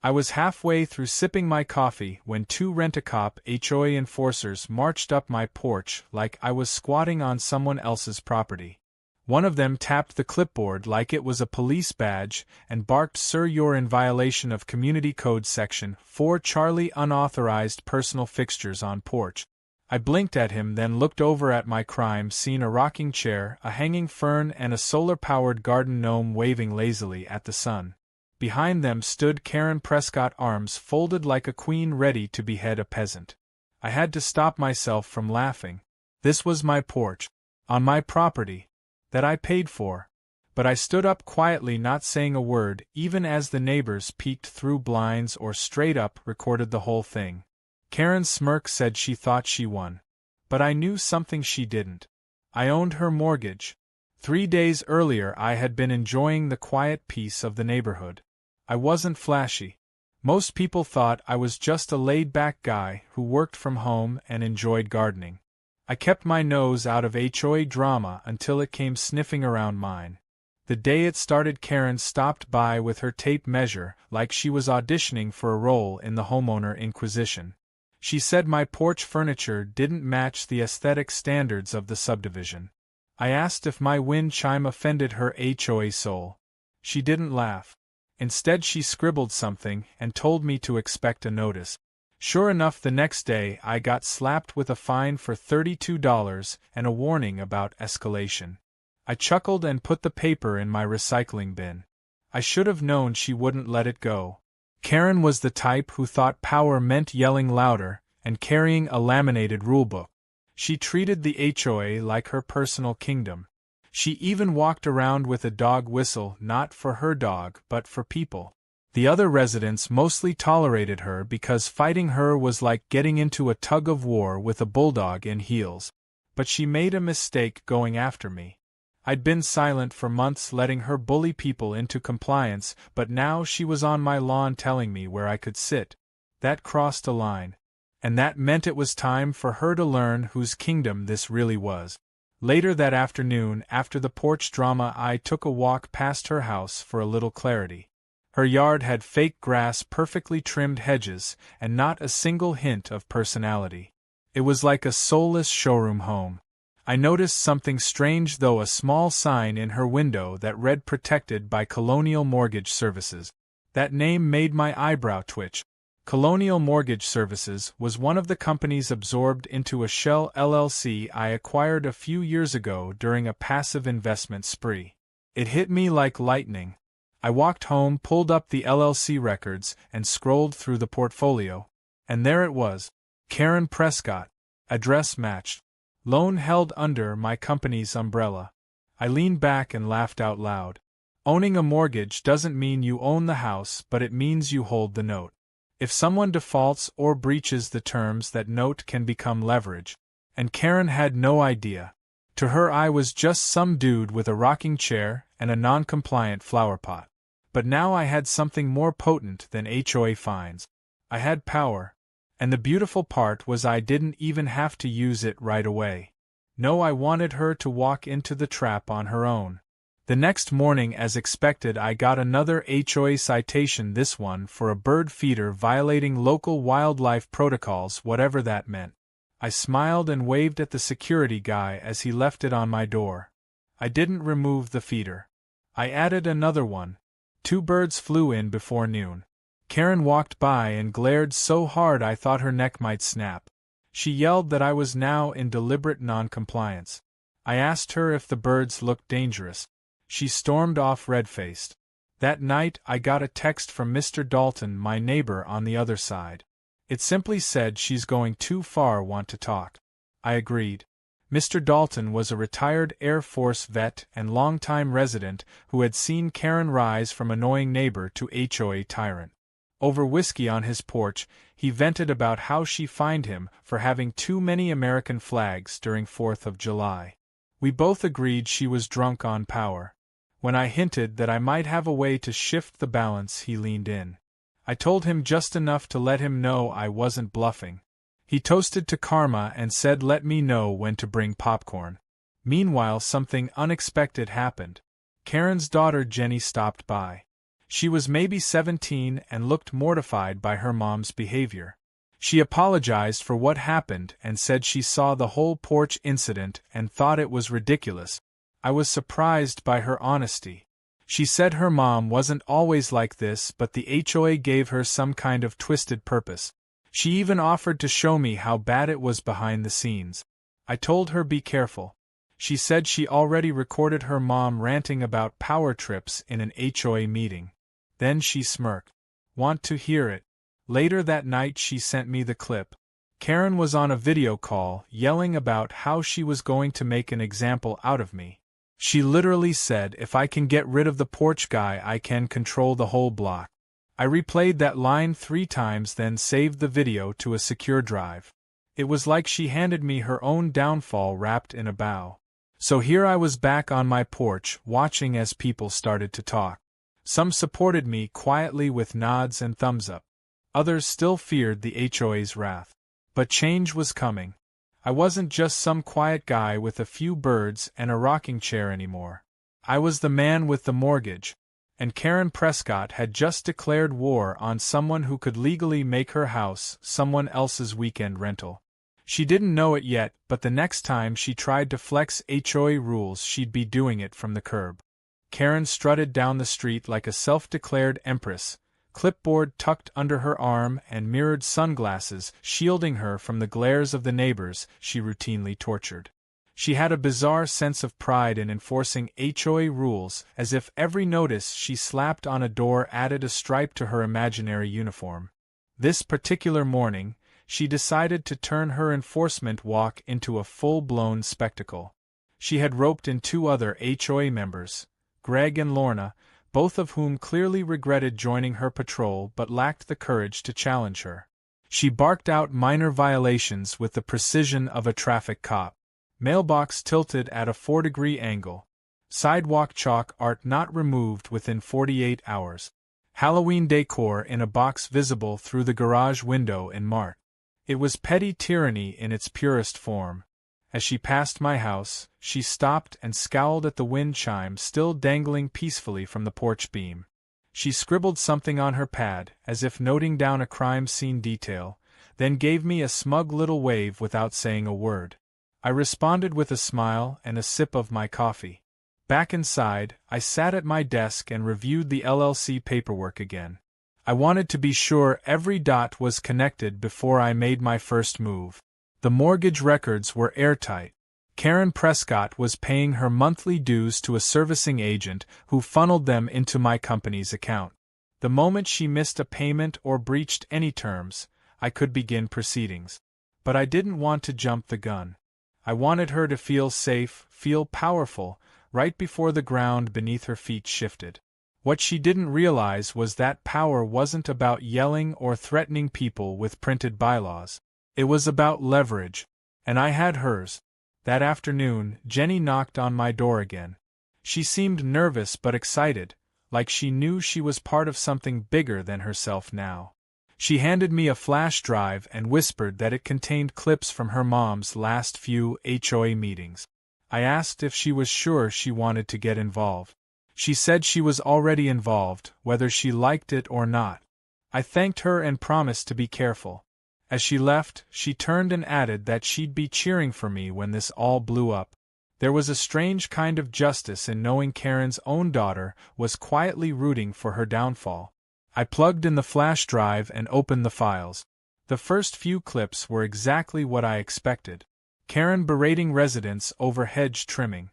I was halfway through sipping my coffee when two rent-a-cop HOA enforcers marched up my porch like I was squatting on someone else's property. One of them tapped the clipboard like it was a police badge and barked, "Sir, you're in violation of Community Code Section 4 Charlie, unauthorized personal fixtures on porch." I blinked at him, then looked over at my crime scene: a rocking chair, a hanging fern, and a solar-powered garden gnome waving lazily at the sun. Behind them stood Karen Prescott, arms folded like a queen, ready to behead a peasant. I had to stop myself from laughing. This was my porch, on my property, that I paid for. But I stood up quietly, not saying a word, even as the neighbors peeked through blinds or straight up recorded the whole thing. Karen's smirk said she thought she won. But I knew something she didn't. I owned her mortgage. 3 days earlier I had been enjoying the quiet peace of the neighborhood. I wasn't flashy. Most people thought I was just a laid-back guy who worked from home and enjoyed gardening. I kept my nose out of HOA drama until it came sniffing around mine. The day it started, Karen stopped by with her tape measure like she was auditioning for a role in the Homeowner Inquisition. She said my porch furniture didn't match the aesthetic standards of the subdivision. I asked if my wind chime offended her HOA soul. She didn't laugh. Instead, she scribbled something and told me to expect a notice. Sure enough, the next day I got slapped with a fine for $32 and a warning about escalation. I chuckled and put the paper in my recycling bin. I should have known she wouldn't let it go. Karen was the type who thought power meant yelling louder and carrying a laminated rulebook. She treated the HOA like her personal kingdom. She even walked around with a dog whistle, not for her dog but for people. The other residents mostly tolerated her because fighting her was like getting into a tug-of-war with a bulldog in heels. But she made a mistake going after me. I'd been silent for months, letting her bully people into compliance, but now she was on my lawn telling me where I could sit. That crossed a line. And that meant it was time for her to learn whose kingdom this really was. Later that afternoon, after the porch drama, I took a walk past her house for a little clarity. Her yard had fake grass, perfectly trimmed hedges, and not a single hint of personality. It was like a soulless showroom home. I noticed something strange though: a small sign in her window that read "Protected by Colonial Mortgage Services." That name made my eyebrow twitch. Colonial Mortgage Services was one of the companies absorbed into a shell LLC I acquired a few years ago during a passive investment spree. It hit me like lightning. I walked home, pulled up the LLC records, and scrolled through the portfolio. And there it was. Karen Prescott. Address matched. Loan held under my company's umbrella. I leaned back and laughed out loud. Owning a mortgage doesn't mean you own the house, but it means you hold the note. If someone defaults or breaches the terms, that note can become leverage. And Karen had no idea. To her, I was just some dude with a rocking chair and a non-compliant flower pot. But now I had something more potent than HOA fines. I had power. And the beautiful part was I didn't even have to use it right away. No, I wanted her to walk into the trap on her own. The next morning, as expected, I got another HOA citation, this one for a bird feeder violating local wildlife protocols, whatever that meant. I smiled and waved at the security guy as he left it on my door. I didn't remove the feeder. I added another one. 2 birds flew in before noon. Karen walked by and glared so hard I thought her neck might snap. She yelled that I was now in deliberate non-compliance. I asked her if the birds looked dangerous. She stormed off red-faced. That night I got a text from Mr. Dalton, my neighbor on the other side. It simply said, "She's going too far, want to talk." I agreed. Mr. Dalton was a retired Air Force vet and longtime resident who had seen Karen rise from annoying neighbor to HOA tyrant. Over whiskey on his porch, he vented about how she fined him for having too many American flags during 4th of July. We both agreed she was drunk on power. When I hinted that I might have a way to shift the balance, he leaned in. I told him just enough to let him know I wasn't bluffing. He toasted to karma and said, "Let me know when to bring popcorn." Meanwhile, something unexpected happened. Karen's daughter Jenny stopped by. She was maybe 17 and looked mortified by her mom's behavior. She apologized for what happened and said she saw the whole porch incident and thought it was ridiculous. I was surprised by her honesty. She said her mom wasn't always like this, but the HOA gave her some kind of twisted purpose. She even offered to show me how bad it was behind the scenes. I told her be careful. She said she already recorded her mom ranting about power trips in an HOA meeting. Then she smirked. Want to hear it? Later that night she sent me the clip. Karen was on a video call, yelling about how she was going to make an example out of me. She literally said if I can get rid of the porch guy I can control the whole block. I replayed that line 3 times, then saved the video to a secure drive. It was like she handed me her own downfall wrapped in a bow. So here I was back on my porch, watching as people started to talk. Some supported me quietly with nods and thumbs up. Others still feared the HOA's wrath. But change was coming. I wasn't just some quiet guy with a few birds and a rocking chair anymore. I was the man with the mortgage. And Karen Prescott had just declared war on someone who could legally make her house someone else's weekend rental. She didn't know it yet, but the next time she tried to flex HOA rules she'd be doing it from the curb. Karen strutted down the street like a self-declared empress, clipboard tucked under her arm and mirrored sunglasses shielding her from the glares of the neighbors she routinely tortured. She had a bizarre sense of pride in enforcing HOA rules, as if every notice she slapped on a door added a stripe to her imaginary uniform. This particular morning, she decided to turn her enforcement walk into a full-blown spectacle. She had roped in 2 other HOA members, Greg and Lorna, both of whom clearly regretted joining her patrol but lacked the courage to challenge her. She barked out minor violations with the precision of a traffic cop. Mailbox tilted at a 4-degree angle. Sidewalk chalk art not removed within 48 hours. Halloween decor in a box visible through the garage window in March. It was petty tyranny in its purest form. As she passed my house, she stopped and scowled at the wind chime still dangling peacefully from the porch beam. She scribbled something on her pad, as if noting down a crime scene detail, then gave me a smug little wave without saying a word. I responded with a smile and a sip of my coffee. Back inside, I sat at my desk and reviewed the LLC paperwork again. I wanted to be sure every dot was connected before I made my first move. The mortgage records were airtight. Karen Prescott was paying her monthly dues to a servicing agent who funneled them into my company's account. The moment she missed a payment or breached any terms, I could begin proceedings. But I didn't want to jump the gun. I wanted her to feel safe, feel powerful, right before the ground beneath her feet shifted. What she didn't realize was that power wasn't about yelling or threatening people with printed bylaws. It was about leverage, and I had hers. That afternoon, Jenny knocked on my door again. She seemed nervous but excited, like she knew she was part of something bigger than herself now. She handed me a flash drive and whispered that it contained clips from her mom's last few HOA meetings. I asked if she was sure she wanted to get involved. She said she was already involved, whether she liked it or not. I thanked her and promised to be careful. As she left, she turned and added that she'd be cheering for me when this all blew up. There was a strange kind of justice in knowing Karen's own daughter was quietly rooting for her downfall. I plugged in the flash drive and opened the files. The first few clips were exactly what I expected. Karen berating residents over hedge trimming.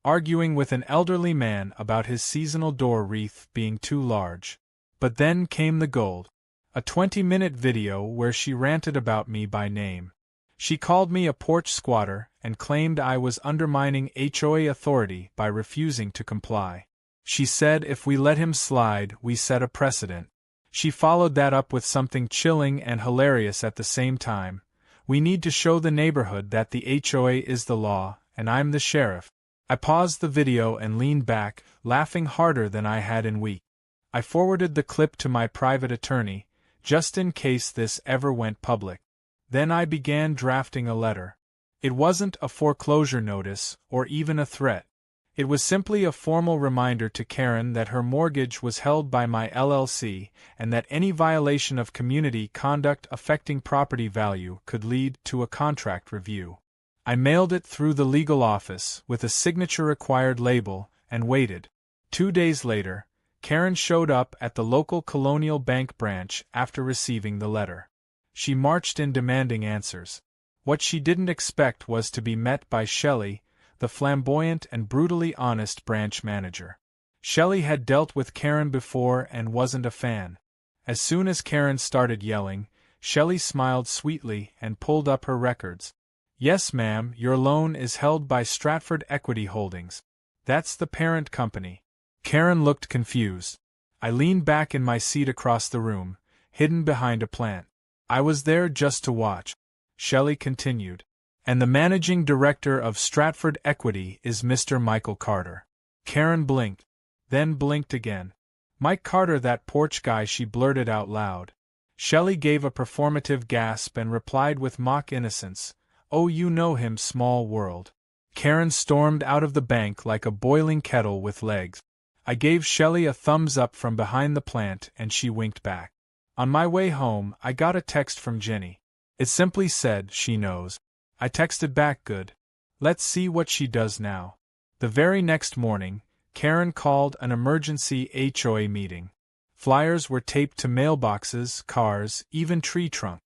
Arguing with an elderly man about his seasonal door wreath being too large. But then came the gold. A 20-minute video where she ranted about me by name. She called me a porch squatter and claimed I was undermining HOA authority by refusing to comply. She said if we let him slide, we set a precedent. She followed that up with something chilling and hilarious at the same time. We need to show the neighborhood that the HOA is the law, and I'm the sheriff. I paused the video and leaned back, laughing harder than I had in weeks. I forwarded the clip to my private attorney, just in case this ever went public. Then I began drafting a letter. It wasn't a foreclosure notice or even a threat. It was simply a formal reminder to Karen that her mortgage was held by my LLC and that any violation of community conduct affecting property value could lead to a contract review. I mailed it through the legal office with a signature-required label and waited. 2 days later, Karen showed up at the local Colonial Bank branch after receiving the letter. She marched in demanding answers. What she didn't expect was to be met by Shelley, the flamboyant and brutally honest branch manager. Shelley had dealt with Karen before and wasn't a fan. As soon as Karen started yelling, Shelley smiled sweetly and pulled up her records. "Yes, ma'am, your loan is held by Stratford Equity Holdings. That's the parent company." Karen looked confused. I leaned back in my seat across the room, hidden behind a plant. "I was there just to watch," Shelley continued. "And the managing director of Stratford Equity is Mr. Michael Carter." Karen blinked, then blinked again. "Mike Carter, that porch guy," she blurted out loud. Shelley gave a performative gasp and replied with mock innocence, "Oh, you know him, small world." Karen stormed out of the bank like a boiling kettle with legs. I gave Shelley a thumbs up from behind the plant and she winked back. On my way home, I got a text from Jenny. It simply said, "She knows." I texted back, "Good. Let's see what she does now." The very next morning, Karen called an emergency HOA meeting. Flyers were taped to mailboxes, cars, even tree trunks.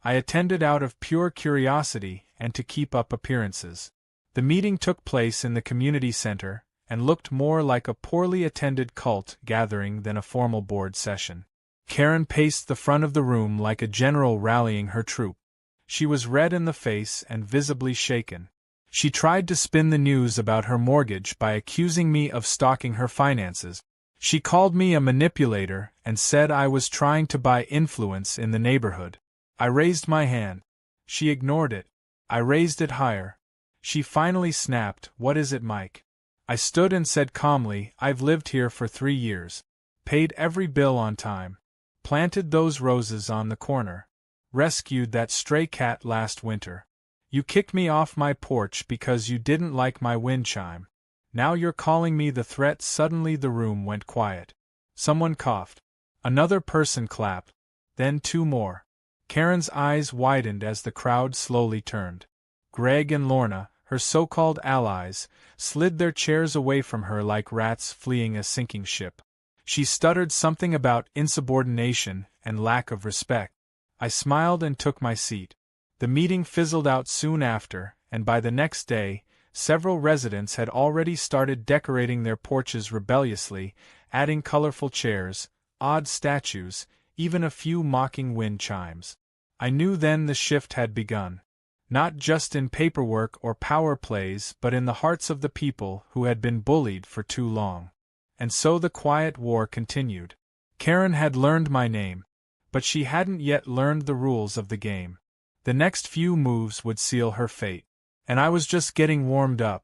I attended out of pure curiosity and to keep up appearances. The meeting took place in the community center and looked more like a poorly attended cult gathering than a formal board session. Karen paced the front of the room like a general rallying her troop. She was red in the face and visibly shaken. She tried to spin the news about her mortgage by accusing me of stalking her finances. She called me a manipulator and said I was trying to buy influence in the neighborhood. I raised my hand. She ignored it. I raised it higher. She finally snapped, "What is it, Mike?" I stood and said calmly, "I've lived here for 3 years. Paid every bill on time. Planted those roses on the corner. Rescued that stray cat last winter. You kicked me off my porch because you didn't like my wind chime. Now you're calling me the threat." Suddenly the room went quiet. Someone coughed. Another person clapped. Then 2 more. Karen's eyes widened as the crowd slowly turned. Greg and Lorna, her so-called allies, slid their chairs away from her like rats fleeing a sinking ship. She stuttered something about insubordination and lack of respect. I smiled and took my seat. The meeting fizzled out soon after, and by the next day, several residents had already started decorating their porches rebelliously, adding colorful chairs, odd statues, even a few mocking wind chimes. I knew then the shift had begun. Not just in paperwork or power plays, but in the hearts of the people who had been bullied for too long. And so the quiet war continued. Karen had learned my name, but she hadn't yet learned the rules of the game. The next few moves would seal her fate. And I was just getting warmed up.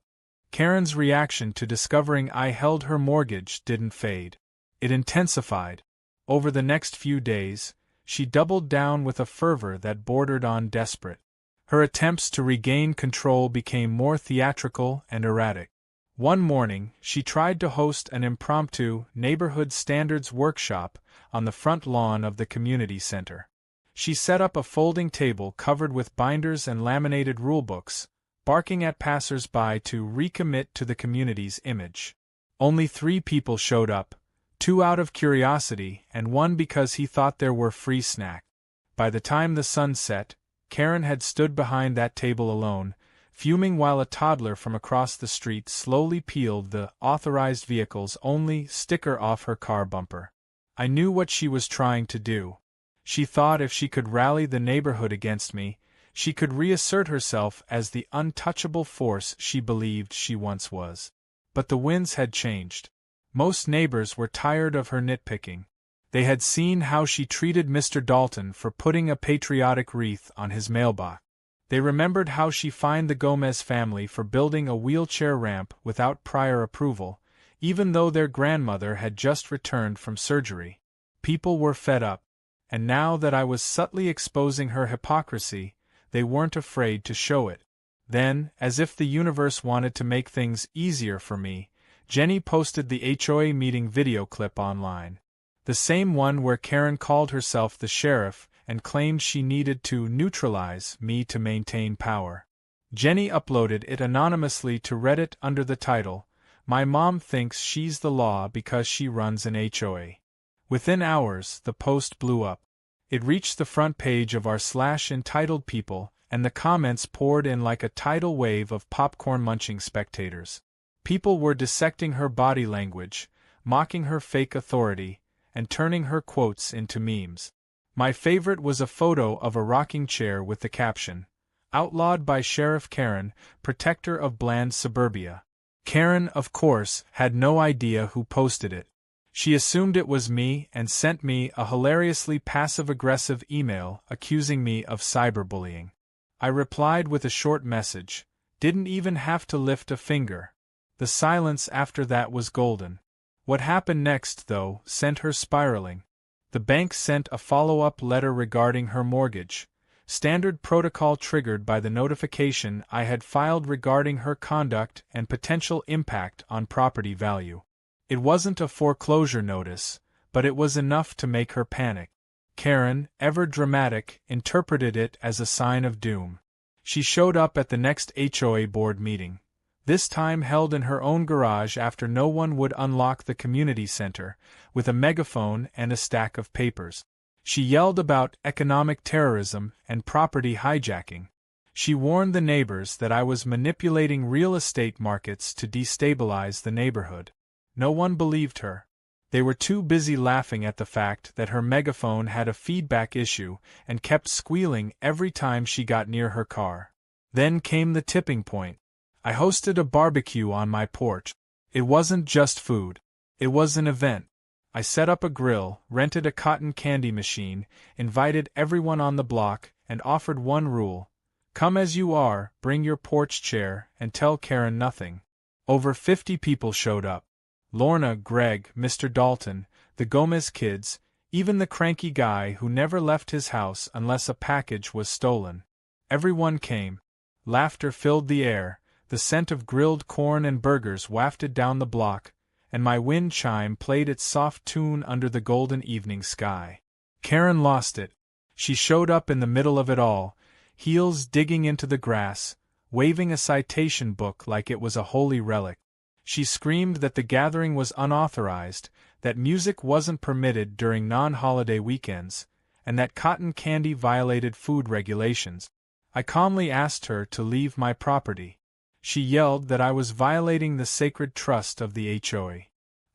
Karen's reaction to discovering I held her mortgage didn't fade. It intensified. Over the next few days, she doubled down with a fervor that bordered on desperate. Her attempts to regain control became more theatrical and erratic. One morning, she tried to host an impromptu neighborhood standards workshop on the front lawn of the community center. She set up a folding table covered with binders and laminated rulebooks, barking at passers-by to recommit to the community's image. Only 3 people showed up, 2 out of curiosity and 1 because he thought there were free snacks. By the time the sun set, Karen had stood behind that table alone, fuming while a toddler from across the street slowly peeled the "authorized vehicles only" sticker off her car bumper. I knew what she was trying to do. She thought if she could rally the neighborhood against me, she could reassert herself as the untouchable force she believed she once was. But the winds had changed. Most neighbors were tired of her nitpicking. They had seen how she treated Mr. Dalton for putting a patriotic wreath on his mailbox. They remembered how she fined the Gomez family for building a wheelchair ramp without prior approval, even though their grandmother had just returned from surgery. People were fed up, and now that I was subtly exposing her hypocrisy, they weren't afraid to show it. Then, as if the universe wanted to make things easier for me, Jenny posted the HOA meeting video clip online. The same one where Karen called herself the sheriff and claimed she needed to neutralize me to maintain power. Jenny uploaded it anonymously to Reddit under the title, "My mom thinks she's the law because she runs an HOA." Within hours, the post blew up. It reached the front page of r/EntitledPeople, and the comments poured in like a tidal wave of popcorn-munching spectators. People were dissecting her body language, mocking her fake authority, and turning her quotes into memes. My favorite was a photo of a rocking chair with the caption, "Outlawed by Sheriff Karen, protector of bland suburbia." Karen, of course, had no idea who posted it. She assumed it was me and sent me a hilariously passive-aggressive email accusing me of cyberbullying. I replied with a short message, "Didn't even have to lift a finger." The silence after that was golden. What happened next, though, sent her spiraling. The bank sent a follow-up letter regarding her mortgage, standard protocol triggered by the notification I had filed regarding her conduct and potential impact on property value. It wasn't a foreclosure notice, but it was enough to make her panic. Karen, ever dramatic, interpreted it as a sign of doom. She showed up at the next HOA board meeting, this time held in her own garage after no one would unlock the community center, with a megaphone and a stack of papers. She yelled about economic terrorism and property hijacking. She warned the neighbors that I was manipulating real estate markets to destabilize the neighborhood. No one believed her. They were too busy laughing at the fact that her megaphone had a feedback issue and kept squealing every time she got near her car. Then came the tipping point. I hosted a barbecue on my porch. It wasn't just food. It was an event. I set up a grill, rented a cotton candy machine, invited everyone on the block, and offered one rule: come as you are, bring your porch chair, and tell Karen nothing. Over 50 people showed up. Lorna, Greg, Mr. Dalton, the Gomez kids, even the cranky guy who never left his house unless a package was stolen. Everyone came. Laughter filled the air, the scent of grilled corn and burgers wafted down the block, and my wind chime played its soft tune under the golden evening sky. Karen lost it. She showed up in the middle of it all, heels digging into the grass, waving a citation book like it was a holy relic. She screamed that the gathering was unauthorized, that music wasn't permitted during non-holiday weekends, and that cotton candy violated food regulations. I calmly asked her to leave my property. She yelled that I was violating the sacred trust of the HOA.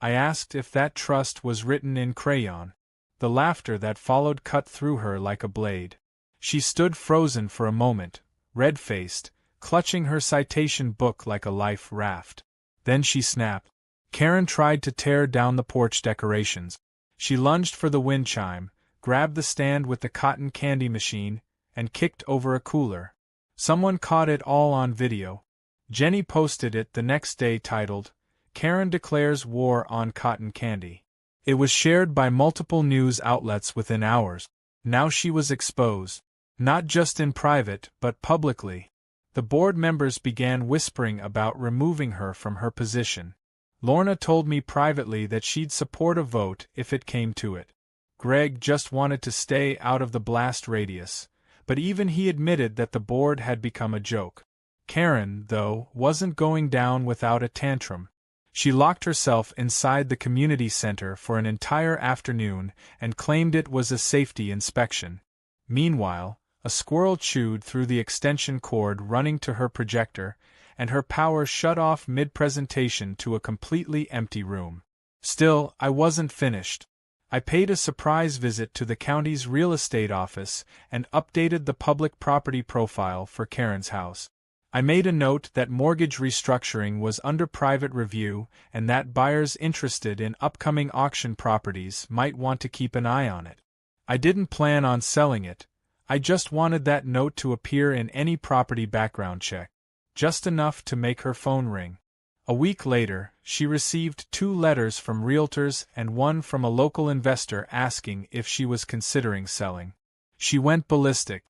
I asked if that trust was written in crayon. The laughter that followed cut through her like a blade. She stood frozen for a moment, red-faced, clutching her citation book like a life raft. Then she snapped. Karen tried to tear down the porch decorations. She lunged for the wind chime, grabbed the stand with the cotton candy machine, and kicked over a cooler. Someone caught it all on video. Jenny posted it the next day titled, "Karen Declares War on Cotton Candy." It was shared by multiple news outlets within hours. Now she was exposed. Not just in private, but publicly. The board members began whispering about removing her from her position. Lorna told me privately that she'd support a vote if it came to it. Greg just wanted to stay out of the blast radius, but even he admitted that the board had become a joke. Karen, though, wasn't going down without a tantrum. She locked herself inside the community center for an entire afternoon and claimed it was a safety inspection. Meanwhile, a squirrel chewed through the extension cord running to her projector, and her power shut off mid-presentation to a completely empty room. Still, I wasn't finished. I paid a surprise visit to the county's real estate office and updated the public property profile for Karen's house. I made a note that mortgage restructuring was under private review and that buyers interested in upcoming auction properties might want to keep an eye on it. I didn't plan on selling it. I just wanted that note to appear in any property background check. Just enough to make her phone ring. A week later, she received 2 letters from realtors and one from a local investor asking if she was considering selling. She went ballistic.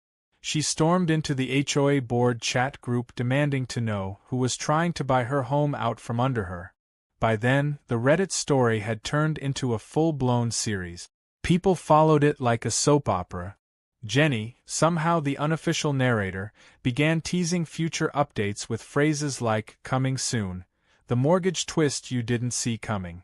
She stormed into the HOA board chat group demanding to know who was trying to buy her home out from under her. By then, the Reddit story had turned into a full-blown series. People followed it like a soap opera. Jenny, somehow the unofficial narrator, began teasing future updates with phrases like, "coming soon," "the mortgage twist you didn't see coming."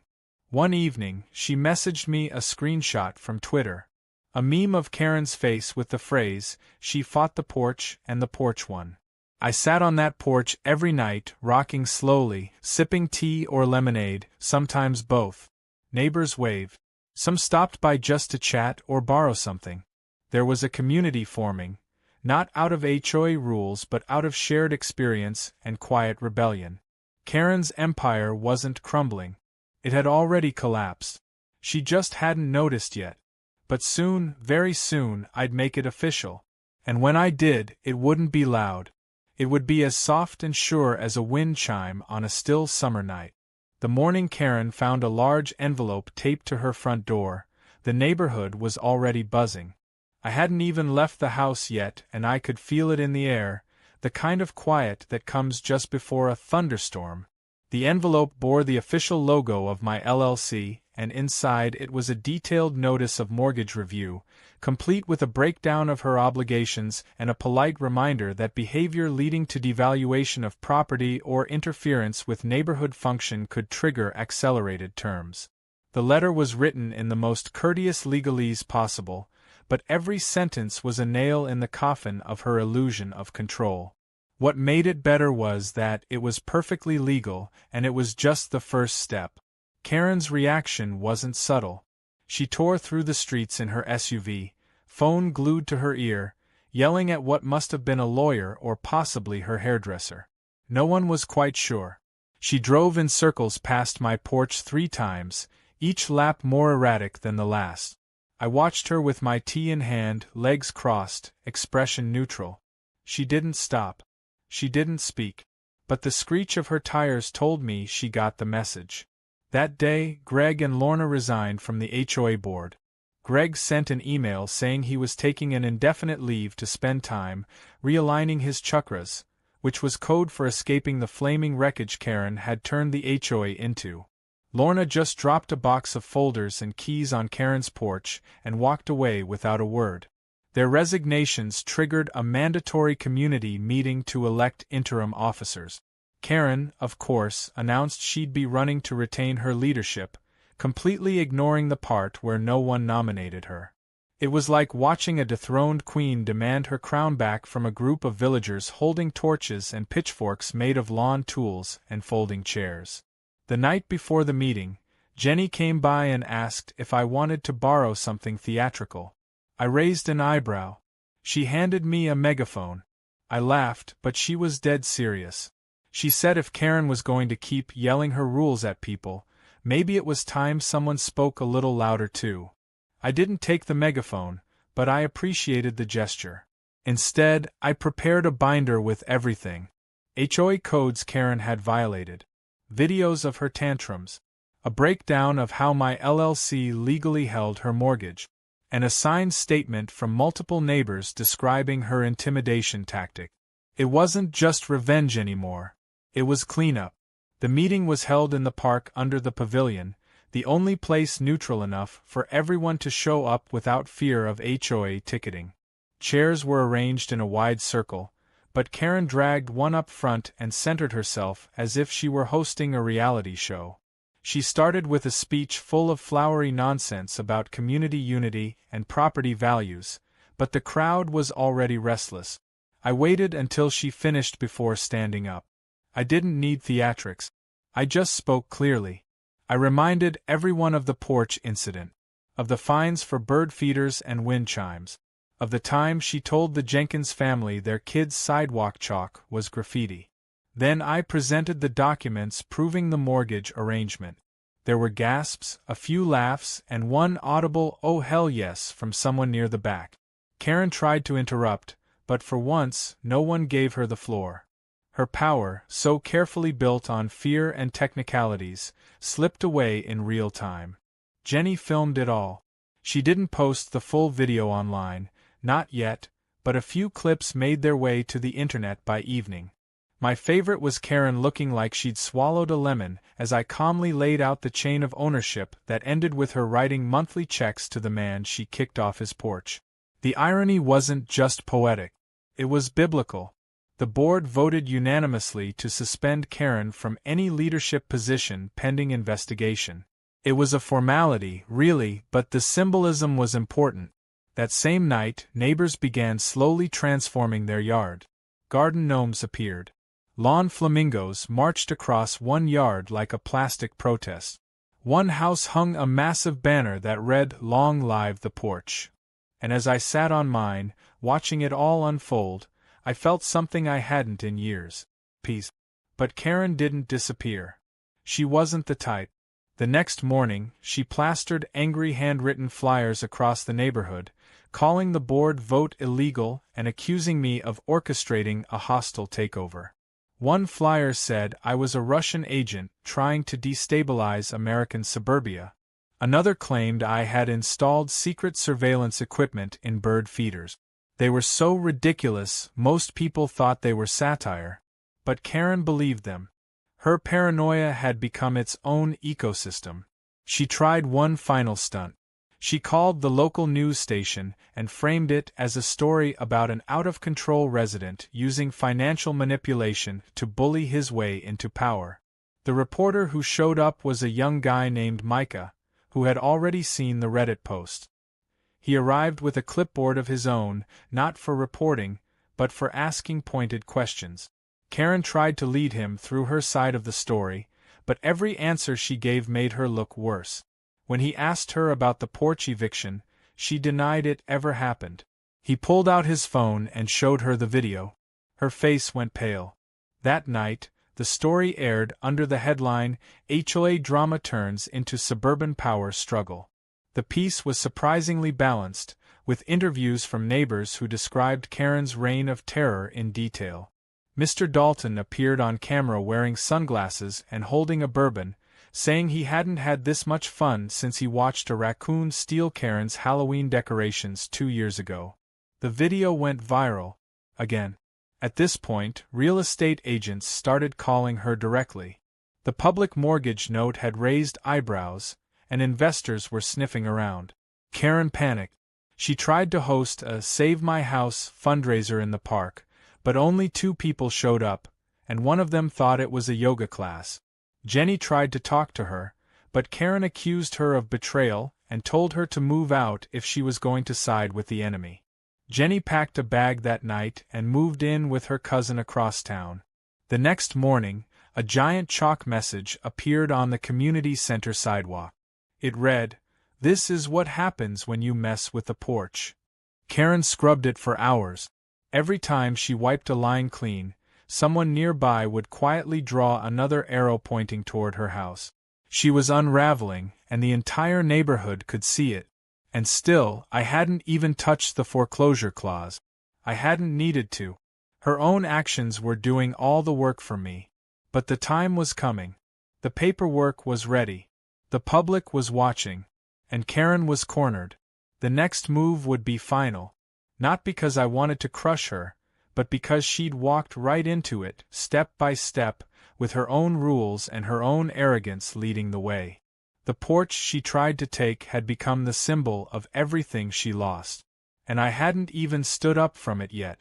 One evening, she messaged me a screenshot from Twitter. A meme of Karen's face with the phrase, "She fought the porch and the porch won." I sat on that porch every night, rocking slowly, sipping tea or lemonade, sometimes both. Neighbors waved. Some stopped by just to chat or borrow something. There was a community forming, not out of HOA rules but out of shared experience and quiet rebellion. Karen's empire wasn't crumbling. It had already collapsed. She just hadn't noticed yet. But soon, very soon, I'd make it official. And when I did, it wouldn't be loud. It would be as soft and sure as a wind chime on a still summer night. The morning Karen found a large envelope taped to her front door, the neighborhood was already buzzing. I hadn't even left the house yet and I could feel it in the air, the kind of quiet that comes just before a thunderstorm. The envelope bore the official logo of my LLC, and inside it was a detailed notice of mortgage review, complete with a breakdown of her obligations and a polite reminder that behavior leading to devaluation of property or interference with neighborhood function could trigger accelerated terms. The letter was written in the most courteous legalese possible, but every sentence was a nail in the coffin of her illusion of control. What made it better was that it was perfectly legal, and it was just the first step. Karen's reaction wasn't subtle. She tore through the streets in her SUV, phone glued to her ear, yelling at what must have been a lawyer or possibly her hairdresser. No one was quite sure. She drove in circles past my porch 3 times, each lap more erratic than the last. I watched her with my tea in hand, legs crossed, expression neutral. She didn't stop. She didn't speak. But the screech of her tires told me she got the message. That day, Greg and Lorna resigned from the HOA board. Greg sent an email saying he was taking an indefinite leave to spend time realigning his chakras, which was code for escaping the flaming wreckage Karen had turned the HOA into. Lorna just dropped a box of folders and keys on Karen's porch and walked away without a word. Their resignations triggered a mandatory community meeting to elect interim officers. Karen, of course, announced she'd be running to retain her leadership, completely ignoring the part where no one nominated her. It was like watching a dethroned queen demand her crown back from a group of villagers holding torches and pitchforks made of lawn tools and folding chairs. The night before the meeting, Jenny came by and asked if I wanted to borrow something theatrical. I raised an eyebrow. She handed me a megaphone. I laughed, but she was dead serious. She said if Karen was going to keep yelling her rules at people, maybe it was time someone spoke a little louder too. I didn't take the megaphone, but I appreciated the gesture. Instead, I prepared a binder with everything. HOA codes Karen had violated. Videos of her tantrums. A breakdown of how my LLC legally held her mortgage. And a signed statement from multiple neighbors describing her intimidation tactic. It wasn't just revenge anymore. It was cleanup. The meeting was held in the park under the pavilion, the only place neutral enough for everyone to show up without fear of HOA ticketing. Chairs were arranged in a wide circle, but Karen dragged one up front and centered herself as if she were hosting a reality show. She started with a speech full of flowery nonsense about community unity and property values, but the crowd was already restless. I waited until she finished before standing up. I didn't need theatrics. I just spoke clearly. I reminded everyone of the porch incident, of the fines for bird feeders and wind chimes, of the time she told the Jenkins family their kid's sidewalk chalk was graffiti. Then I presented the documents proving the mortgage arrangement. There were gasps, a few laughs, and one audible "oh hell yes" from someone near the back. Karen tried to interrupt, but for once, no one gave her the floor. Her power, so carefully built on fear and technicalities, slipped away in real time. Jenny filmed it all. She didn't post the full video online, not yet, but a few clips made their way to the internet by evening. My favorite was Karen looking like she'd swallowed a lemon as I calmly laid out the chain of ownership that ended with her writing monthly checks to the man she kicked off his porch. The irony wasn't just poetic. It was biblical. The board voted unanimously to suspend Karen from any leadership position pending investigation. It was a formality, really, but the symbolism was important. That same night, neighbors began slowly transforming their yard. Garden gnomes appeared. Lawn flamingos marched across one yard like a plastic protest. One house hung a massive banner that read, "Long live the porch." And as I sat on mine, watching it all unfold, I felt something I hadn't in years. Peace. But Karen didn't disappear. She wasn't the type. The next morning, she plastered angry handwritten flyers across the neighborhood, calling the board vote illegal and accusing me of orchestrating a hostile takeover. One flyer said I was a Russian agent trying to destabilize American suburbia. Another claimed I had installed secret surveillance equipment in bird feeders. They were so ridiculous, most people thought they were satire. But Karen believed them. Her paranoia had become its own ecosystem. She tried one final stunt. She called the local news station and framed it as a story about an out-of-control resident using financial manipulation to bully his way into power. The reporter who showed up was a young guy named Micah, who had already seen the Reddit post. He arrived with a clipboard of his own, not for reporting, but for asking pointed questions. Karen tried to lead him through her side of the story, but every answer she gave made her look worse. When he asked her about the porch eviction, she denied it ever happened. He pulled out his phone and showed her the video. Her face went pale. That night, the story aired under the headline, "HOA Drama Turns into Suburban Power Struggle." The piece was surprisingly balanced, with interviews from neighbors who described Karen's reign of terror in detail. Mr. Dalton appeared on camera wearing sunglasses and holding a bourbon, saying he hadn't had this much fun since he watched a raccoon steal Karen's Halloween decorations 2 years ago. The video went viral. Again. At this point, real estate agents started calling her directly. The public mortgage note had raised eyebrows, and investors were sniffing around. Karen panicked. She tried to host a Save My House fundraiser in the park, but only 2 people showed up, and one of them thought it was a yoga class. Jenny tried to talk to her, but Karen accused her of betrayal and told her to move out if she was going to side with the enemy. Jenny packed a bag that night and moved in with her cousin across town. The next morning, a giant chalk message appeared on the community center sidewalk. It read, "This is what happens when you mess with the porch." Karen scrubbed it for hours. Every time she wiped a line clean, someone nearby would quietly draw another arrow pointing toward her house. She was unraveling, and the entire neighborhood could see it. And still, I hadn't even touched the foreclosure clause. I hadn't needed to. Her own actions were doing all the work for me. But the time was coming. The paperwork was ready. The public was watching. And Karen was cornered. The next move would be final. Not because I wanted to crush her, but because she'd walked right into it, step by step, with her own rules and her own arrogance leading the way. The porch she tried to take had become the symbol of everything she lost. And I hadn't even stood up from it yet.